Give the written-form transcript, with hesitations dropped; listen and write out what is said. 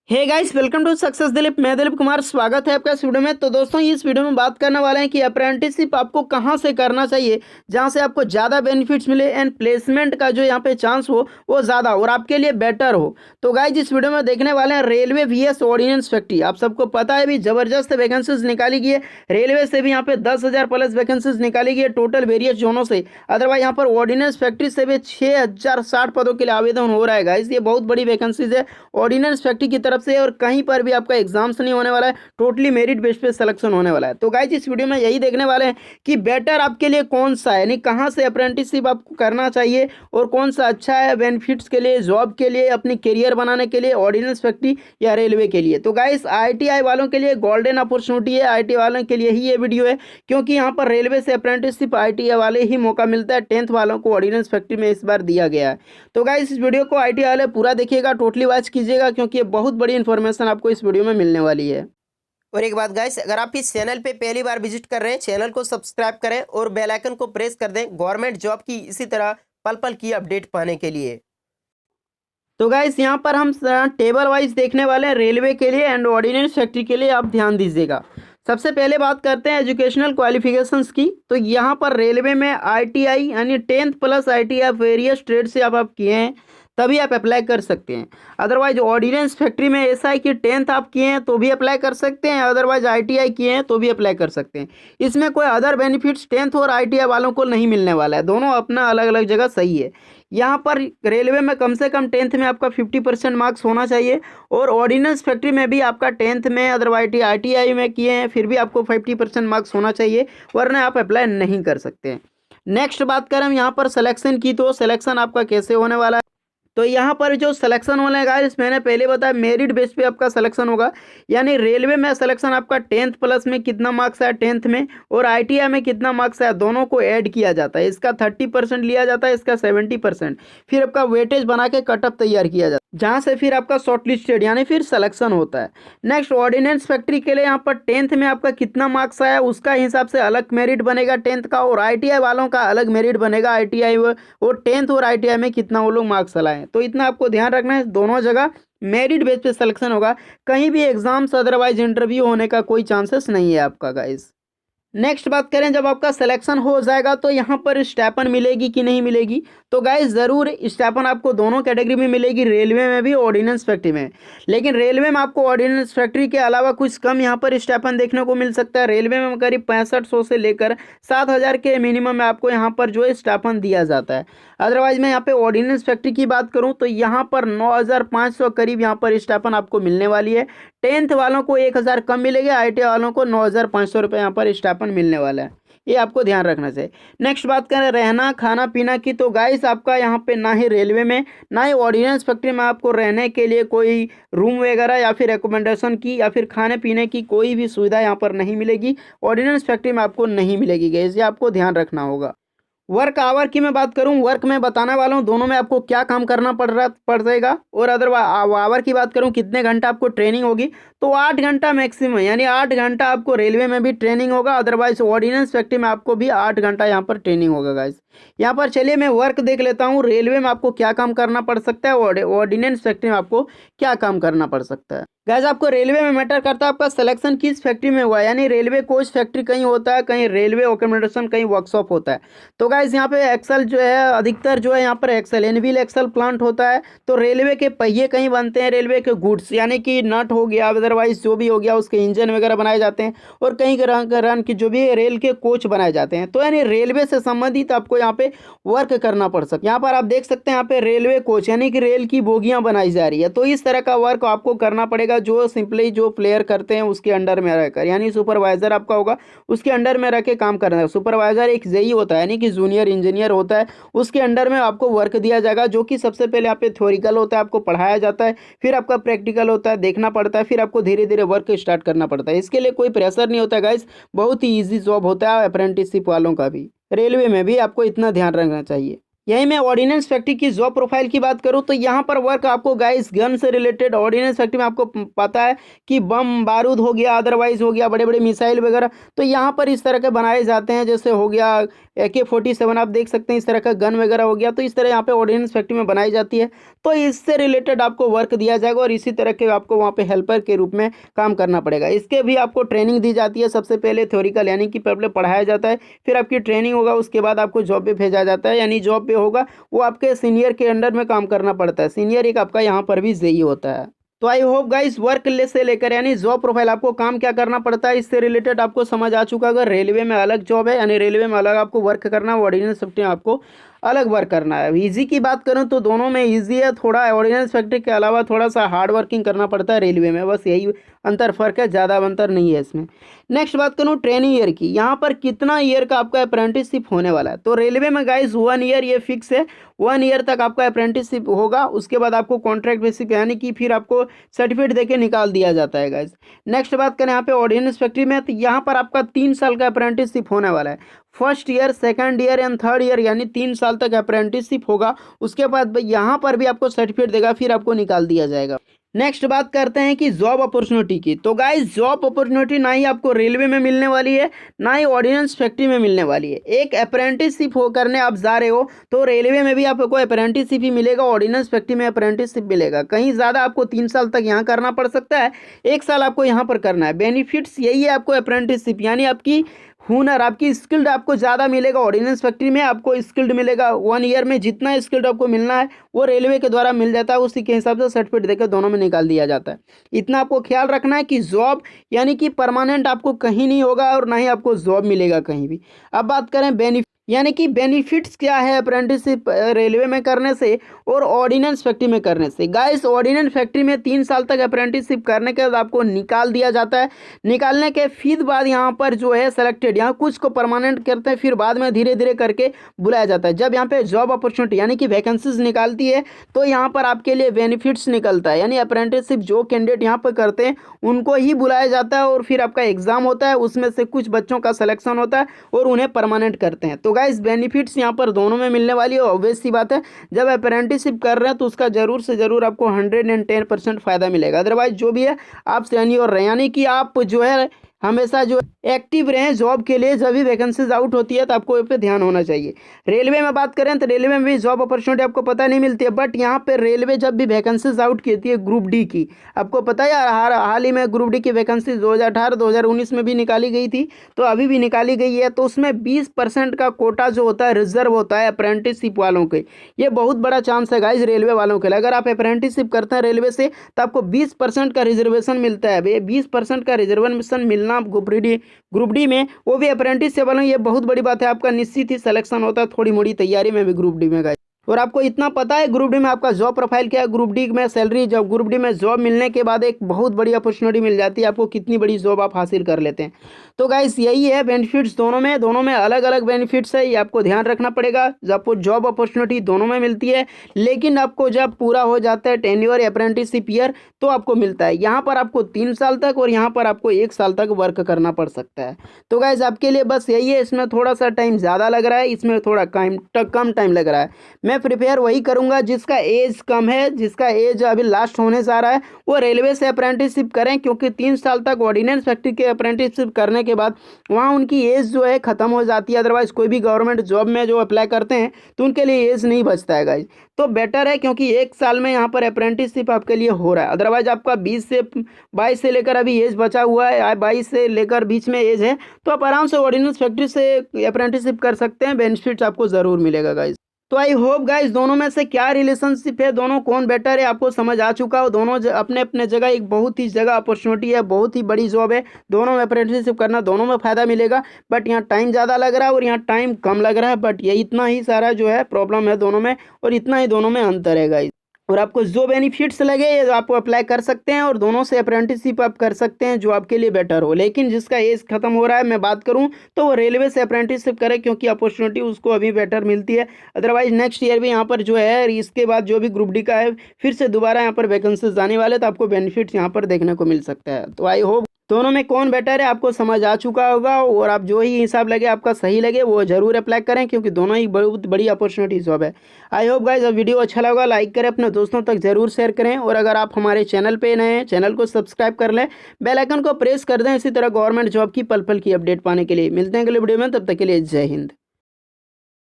Hey guys, welcome to success Dilip. मैं दिलीप कुमार, स्वागत है आपका इस वीडियो में। तो दोस्तों, इस वीडियो में बात करने वाले हैं कि अप्रेंटिसशिप आपको कहां से करना चाहिए जहां से आपको ज़्यादा बेनिफिट्स मिले एंड प्लेसमेंट का जो यहां पे चांस हो वो ज़्यादा और आपके लिए बेटर हो। तो गाइस, इस वीडियो में देखने वाले हैं रेलवे वीएस ऑर्डिनेंस फैक्ट्री। आप सबको पता है भी ज़बरदस्त वैकेंसीज निकाली गई है। रेलवे से भी यहाँ पे 10,000 प्लस वैकेंसीज निकाली गई है टोटल वेरियस जोनों से। अदरवाइज यहाँ पर ऑर्डिनेंस फैक्ट्री से भी 6,060 पदों के लिए आवेदन हो रहा है गाइस। ये बहुत बड़ी वैकेंसीज है ऑर्डिनेंस फैक्ट्री की तरफ से और कहीं पर भी आपका एग्जाम्स नहीं होने वाला है, टोटली मेरिट बेस पे सिलेक्शन होने वाला है। तो गाइस, इस वीडियो में यही देखने वाले हैं कि बेटर आपके लिए कौन सा है, यानी कहां से अप्रेंटिसशिप आपको करना चाहिए और कौन सा अच्छा है बेनिफिट्स के लिए, जॉब के लिए, अपनी करियर बनाने के लिए, ऑर्डिनेंस फैक्ट्री या रेलवे के लिए। तो गाइस, आईटीआई वालों के लिए गोल्डन अपॉर्चुनिटी है, आईटीआई वालों के लिए ही ये वीडियो है, क्योंकि यहाँ पर रेलवे से अप्रेंटिसशिप आईटीआई वाले ही मौका मिलता है। 10th वालों को ऑर्डिनेंस फैक्ट्री में इस बार दिया गया है। तो गाइस, इस वीडियो को आईटीआई वाले पूरा देखिएगा, टोटली वॉच कीजिएगा, क्योंकि ये बहुत बड़ी इन्फॉर्मेशन आपको इस वीडियो में मिलने वाली है। और एक बात गाइस, अगर आप इस चैनल पे पहली बार विजिट कर रहे हैं, चैनल को सब्सक्राइब करें और बेल आइकन को प्रेस कर दें गवर्नमेंट जॉब की इसी तरह पल पल की अपडेट पाने के लिए। तो गाइस, यहाँ पर हम टेबल वाइज देखने वाले हैं रेलवे के लिए एंड ऑर्डिनेंस फैक्ट्री के लिए, आप ध्यान दीजिएगा। सबसे पहले बात करते हैं एजुकेशनल क्वालिफिकेशंस की। तो यहाँ पर रेलवे में आईटीआई यानी 10th plus ITI various trade से आप किए हैं तभी आप अप्लाई कर सकते हैं। अदरवाइज ऑर्डिनेंस फैक्ट्री में ऐसा है कि 10th आप किए हैं तो भी अप्लाई कर सकते हैं, अदरवाइज आईटीआई किए हैं तो भी अप्लाई कर सकते हैं। इसमें कोई अदर बेनिफिट्स 10th और आईटीआई वालों को नहीं मिलने वाला है, दोनों अपना अलग अलग जगह सही है। यहाँ पर रेलवे में कम से कम 10th में आपका 50% मार्क्स होना चाहिए और ऑर्डिनेंस फैक्ट्री में भी आपका 10th में अदरवाइज आईटीआई में किए हैं फिर भी आपको 50% मार्क्स होना चाहिए, वरना आप अप्लाई नहीं कर सकते हैं। नेक्स्ट बात करें हम यहाँ पर सिलेक्शन की, तो सिलेक्शन आपका कैसे होने वाला है। तो यहाँ पर जो सिलेक्शन होने का है, मैंने पहले बताया मेरिट बेस पे आपका सिलेक्शन होगा। यानी रेलवे में सिलेक्शन आपका 10th प्लस में कितना मार्क्स आया 10th में और आईटीआई में कितना मार्क्स आया, दोनों को ऐड किया जाता है। इसका 30% लिया जाता है, इसका 70%, फिर आपका वेटेज बना के कटअप तैयार किया जाता है, जहाँ से फिर आपका शॉर्ट लिस्टेड यानी फिर सिलेक्शन होता है। नेक्स्ट, ऑर्डिनेंस फैक्ट्री के लिए यहाँ पर 10th में आपका कितना मार्क्स आया उसका हिसाब से अलग मेरिट बनेगा 10th का, और आईटीआई वालों का अलग मेरिट बनेगा आईटीआई और 10th और आईटीआई में कितना वो लोग मार्क्स लाए। तो इतना आपको ध्यान रखना है, दोनों जगह मेरिट बेस पे सिलेक्शन होगा, कहीं भी एग्जाम्स अदरवाइज इंटरव्यू होने का कोई चांसेस नहीं है आपका गाइस। नेक्स्ट बात करें, जब आपका सिलेक्शन हो जाएगा तो यहाँ पर स्टाइपेंड मिलेगी कि नहीं मिलेगी। तो गाइस, ज़रूर स्टाइपेंड आपको दोनों कैटेगरी में मिलेगी, रेलवे में भी ऑर्डिनेंस फैक्ट्री में। लेकिन रेलवे में आपको ऑर्डिनेंस फैक्ट्री के अलावा कुछ कम यहाँ पर स्टाइपेंड देखने को मिल सकता है। रेलवे में करीब 6500 से लेकर 7,000 के मिनिमम में आपको यहाँ पर जो है स्टाइपेंड दिया जाता है। अदरवाइज मैं यहाँ पे ऑर्डिनेंस फैक्ट्री की बात करूँ तो यहाँ पर 9,500 करीब यहाँ पर स्टाइपेंड आपको मिलने वाली है। 10th वालों को 1,000 कम मिलेगा, आईटीआई वालों को 9,500 रुपये यहाँ पर स्टाइपेंड मिलने वाला है, ये आपको ध्यान रखना चाहिए। नेक्स्ट बात करें रहना खाना पीना की, तो गाइस आपका यहाँ पे ना ही रेलवे में ना ही ऑर्डिनेंस फैक्ट्री में आपको रहने के लिए कोई रूम वगैरह या फिर एकोमोडेशन की या फिर खाने पीने की कोई भी सुविधा यहाँ पर नहीं मिलेगी, ऑर्डिनेंस फैक्ट्री में आपको नहीं मिलेगी गाइस, ये आपको ध्यान रखना होगा। वर्क आवर की मैं बात करूं, वर्क में बताने वाला हूं दोनों में आपको क्या काम करना पड़ेगा, और अदर आवर की बात करूं कितने घंटा आपको ट्रेनिंग होगी, तो 8 घंटा मैक्सिमम, यानी 8 घंटा आपको रेलवे में भी ट्रेनिंग होगा, अदरवाइज ऑर्डिनेंस फैक्ट्री में आपको भी 8 घंटा यहाँ पर ट्रेनिंग होगा गाइस। यहाँ पर चलिए मैं वर्क देख लेता हूँ, रेलवे में आपको क्या काम करना पड़ सकता है और ऑर्डिनेंस फैक्ट्री में आपको क्या काम करना पड़ सकता है। गाइस, आपको रेलवे में मैटर करता है आपका सिलेक्शन किस फैक्ट्री में हुआ है, यानी रेलवे कोच फैक्ट्री कहीं होता है, कहीं रेलवे अकोमोडेशन, कहीं वर्कशॉप होता है। तो गाइस, यहाँ पे एक्सल जो है अधिकतर जो है यहाँ पर एक्सल एनव्हील एक्सल प्लांट होता है। तो रेलवे के पहिए कहीं बनते हैं, रेलवे के गुड्स यानी कि नट हो गया अदरवाइज जो भी हो गया उसके इंजन वगैरह बनाए जाते हैं, और कहीं रन की जो भी रेल के कोच बनाए जाते हैं। तो यानी रेलवे से संबंधित आपको यहाँ पे वर्क करना पड़ सकता है। यहाँ पर आप देख सकते हैं यहाँ पे रेलवे कोच यानी कि रेल की बोगियां बनाई जा रही है, तो इस तरह का वर्क आपको करना पड़ेगा, जो सिंपली जो प्लेयर करते हैं उसके अंडर में रहकर, यानी सुपरवाइजर आपका होगा उसके अंडर में रह के काम करना है। सुपरवाइजर एक जेई होता है यानी कि जूनियर इंजीनियर होता है, उसके अंडर में आपको वर्क दिया जाएगा, जो कि सबसे पहले यहाँ पे थ्योरिकल होता है, आपको पढ़ाया जाता है, फिर आपका प्रैक्टिकल होता है, देखना पड़ता है, फिर आपको धीरे धीरे वर्क स्टार्ट करना पड़ता है। इसके लिए कोई प्रेशर नहीं होता गाइस, बहुत ही ईजी जॉब होता है अप्रेंटिसशिप वालों का भी, रेलवे में भी आपको इतना ध्यान रखना चाहिए। यही मैं ऑर्डिनेंस फैक्ट्री की जॉब प्रोफाइल की बात करूं तो यहाँ पर वर्क आपको गाइस गन से रिलेटेड, ऑर्डिनेंस फैक्ट्री में आपको पता है कि बम बारूद हो गया, अदरवाइज हो गया बड़े बड़े मिसाइल वगैरह, तो यहाँ पर इस तरह के बनाए जाते हैं। जैसे हो गया AK-47, आप देख सकते हैं इस तरह का गन वगैरह हो गया, तो इस तरह यहाँ पे ऑर्डिनेंस फैक्ट्री में बनाई जाती है। तो इससे रिलेटेड आपको वर्क दिया जाएगा और इसी तरह के आपको वहाँ पे हेल्पर के रूप में काम करना पड़ेगा। इसके भी आपको ट्रेनिंग दी जाती है। सबसे पहले थ्योरिकल यानी कि पहले पढ़ाया जाता है, फिर आपकी ट्रेनिंग होगा, उसके बाद आपको जॉब पे भेजा जाता है। यानी जॉब पे होगा वो आपके सीनियर के अंडर में काम करना पड़ता है। सीनियर एक आपका यहाँ पर भी जेई होता है। तो आई होप गाइस वर्क से लेकर यानी जॉब प्रोफाइल आपको काम क्या करना पड़ता है इससे रिलेटेड आपको समझ आ चुका। अगर रेलवे में अलग जॉब है यानी रेलवे में अलग आपको वर्क करना है, ऑर्डिनेंस फैक्ट्री में आपको अलग वर्क करना है। इजी की बात करूं तो दोनों में इजी है, थोड़ा ऑर्डिनेंस फैक्ट्री के अलावा थोड़ा सा हार्ड वर्किंग करना पड़ता है रेलवे में, बस यही अंतर फर्क है, ज़्यादा अंतर नहीं है इसमें। नेक्स्ट बात करूं ट्रेनिंग ईयर की, यहाँ पर कितना ईयर का आपका अप्रेंटिसशिप होने वाला है। तो रेलवे में गाइस 1 ईयर ये फिक्स है, 1 ईयर तक आपका अप्रेंटिसशिप होगा। उसके बाद आपको कॉन्ट्रैक्ट बेसिस यानी कि फिर आपको सर्टिफिकेट देके निकाल दिया जाता है गाइस। नेक्स्ट बात करें यहाँ पे ऑर्डिनेंस फैक्ट्री में, तो यहाँ पर आपका 3 साल का अप्रेंटिसशिप होने वाला है। First year, second year and third year यानी 3 साल तक अप्रेंटिसशिप होगा। उसके बाद यहाँ पर भी आपको सर्टिफिकेट देगा, फिर आपको निकाल दिया जाएगा। नेक्स्ट बात करते हैं कि जॉब अपॉर्चुनिटी की। तो गाइस जॉब अपॉर्चुनिटी ना ही आपको रेलवे में मिलने वाली है, ना ही ऑर्डिनेंस फैक्ट्री में मिलने वाली है। एक अप्रेंटिसशिप हो करने आप जा रहे हो तो रेलवे में भी आपको अप्रेंटिसशिप ही मिलेगा, ऑर्डिनेंस फैक्ट्री में अप्रेंटिसशिप मिलेगा। कहीं ज़्यादा आपको 3 साल तक यहाँ करना पड़ सकता है, 1 साल आपको यहाँ पर करना है। बेनिफिट्स यही है आपको अप्रेंटिसशिप यानी आपकी हुनर, आपकी स्किल्ड आपको ज़्यादा मिलेगा। ऑर्डिनेंस फैक्ट्री में आपको स्किल्ड मिलेगा, 1 ईयर में जितना स्किल्ड आपको मिलना है वो रेलवे के द्वारा मिल जाता है, उसी के हिसाब से सर्टिफिकेट देकर दोनों में निकाल दिया जाता है। इतना आपको ख्याल रखना है कि जॉब यानी कि परमानेंट आपको कहीं नहीं होगा और ना ही आपको जॉब मिलेगा कहीं भी। अब बात करें बेनिफिट यानी कि बेनिफिट्स क्या है अप्रेंटिसशिप रेलवे में करने से और ऑर्डिनेंस फैक्ट्री में करने से। गाइस ऑर्डिनेंस फैक्ट्री में 3 साल तक अप्रेंटिसशिप करने के बाद आपको निकाल दिया जाता है। निकालने के फिर बाद यहाँ पर जो है सेलेक्टेड, यहाँ कुछ को परमानेंट करते हैं, फिर बाद में धीरे धीरे करके बुलाया जाता है। जब यहाँ पे जॉब अपॉर्चुनिटी यानी कि वैकेंसीज निकालती है तो यहाँ पर आपके लिए बेनिफिट्स निकलता है। यानी अप्रेंटिसशिप जो कैंडिडेट यहाँ पर करते हैं उनको ही बुलाया जाता है और फिर आपका एग्जाम होता है, उसमें से कुछ बच्चों का सिलेक्शन होता है और उन्हें परमानेंट करते हैं। तो गाइस बेनिफिट्स यहाँ पर दोनों में मिलने वाली है। ऑब्वियस सी बात है जब अप्रेंटिसशिप कर रहे हैं तो उसका जरूर से जरूर आपको 110% फ़ायदा मिलेगा। अदरवाइज जो भी है आप सैनियर रहे यानी कि आप जो है हमेशा जो एक्टिव रहें जॉब के लिए। जब भी वैकेंसीज आउट होती है तो आपको इस पर ध्यान होना चाहिए। रेलवे में बात करें तो रेलवे में भी जॉब अपॉर्चुनिटी आपको पता नहीं मिलती है, बट यहाँ पे रेलवे जब भी वैकेंसीज आउट करती है ग्रुप डी की, आपको पता है यार हाल ही में ग्रुप डी की वैकेंसी 2018-2019 में भी निकाली गई थी, तो अभी भी निकाली गई है। तो उसमें 20% का कोटा जो होता है रिजर्व होता है अप्रेंटिसशिप वालों के। ये बहुत बड़ा चांस है गाइज रेलवे वालों के लिए। अगर आप अप्रेंटिसशिप करते हैं रेलवे से तो आपको 20% का रिजर्वेशन मिलता है। ये 20% का रिजर्वेशन मिलना ग्रुप डी में, वो भी अप्रेंटिस से वालों, ये बहुत बड़ी बात है। आपका निश्चित ही सिलेक्शन होता है थोड़ी मोड़ी तैयारी में भी ग्रुप डी में गाइस। और आपको इतना पता है ग्रुप डी में आपका जॉब प्रोफाइल क्या है। ग्रुप डी में सैलरी, जब ग्रुप डी में जॉब मिलने के बाद एक बहुत बड़ी अपॉर्चुनिटी मिल जाती है आपको, कितनी बड़ी जॉब आप हासिल कर लेते हैं। तो गाइस यही है बेनिफिट्स दोनों में अलग अलग बेनिफिट्स है, ये आपको ध्यान रखना पड़ेगा। आपको जॉब अपॉर्चुनिटी दोनों में मिलती है, लेकिन आपको जब पूरा हो जाता है टेन्योर अप्रेंटिसशिप ईयर तो आपको मिलता है। यहाँ पर आपको 3 साल तक और यहाँ पर आपको 1 साल तक वर्क करना पड़ सकता है। तो गाइस आपके लिए बस यही है, इसमें थोड़ा सा टाइम ज़्यादा लग रहा है, इसमें थोड़ा कम टाइम लग रहा है। मैं प्रिपेयर वही करूंगा जिसका एज कम है, जिसका एज अभी लास्ट होने जा रहा है, वो रेलवे से अप्रेंटिसशिप करें, क्योंकि 3 साल तक ऑर्डिनेंस फैक्ट्री के अप्रेंटिसशिप करने के बाद वहाँ उनकी एज जो है ख़त्म हो जाती है। अदरवाइज कोई भी गवर्नमेंट जॉब में जो अप्लाई करते हैं तो उनके लिए एज नहीं बचता है गाइज। तो बेटर है क्योंकि 1 साल में यहाँ पर अप्रेंटिसशिप आपके लिए हो रहा है। अदरवाइज आपका 22 से लेकर अभी एज बचा हुआ है, 22 से लेकर बीच में एज है, तो आप आराम से ऑर्डिनेंस फैक्ट्री से अप्रेंटिसशिप कर सकते हैं। बेनिफिट्स आपको ज़रूर मिलेगा गाइज। तो आई होप गाइस दोनों में से क्या रिलेशनशिप है, दोनों कौन बेटर है, आपको समझ आ चुका हो। दोनों अपने अपने जगह एक बहुत ही जगह अपॉर्चुनिटी है, बहुत ही बड़ी जॉब है। दोनों में अप्रेंटिसशिप करना, दोनों में फ़ायदा मिलेगा, बट यहाँ टाइम ज़्यादा लग रहा है और यहाँ टाइम कम लग रहा है। बट ये इतना ही सारा जो है प्रॉब्लम है दोनों में, और इतना ही दोनों में अंतर है गाइस। और आपको जो बेनिफिट्स लगे ये आप अप्लाई कर सकते हैं और दोनों से अप्रेंटिसशिप आप कर सकते हैं जो आपके लिए बेटर हो। लेकिन जिसका एज खत्म हो रहा है, मैं बात करूं तो वो रेलवे से अप्रेंटिसशिप करे, क्योंकि अपॉर्चुनिटी उसको अभी बेटर मिलती है। अदरवाइज नेक्स्ट ईयर भी यहाँ पर जो है, इसके बाद जो भी ग्रुप डी का है, फिर से दोबारा यहाँ पर वैकेंसीज आने वाले, तो आपको बेनिफिट्स यहाँ पर देखने को मिल सकता है। तो आई होप दोनों में कौन बेटर है आपको समझ आ चुका होगा, और आप जो ही हिसाब लगे आपका सही लगे वो ज़रूर अप्लाई करें, क्योंकि दोनों ही बहुत बड़ी अपॉर्चुनिटी जॉब है। आई होप गाइस वीडियो अच्छा लगा, लाइक करें, अपने दोस्तों तक ज़रूर शेयर करें, और अगर आप हमारे चैनल पे नए हैं चैनल को सब्सक्राइब कर लें, बेल आइकन को प्रेस कर दें इसी तरह गवर्नमेंट जॉब की पल पल की अपडेट पाने के लिए। मिलते हैं अगले वीडियो में, तब तक के लिए जय हिंद।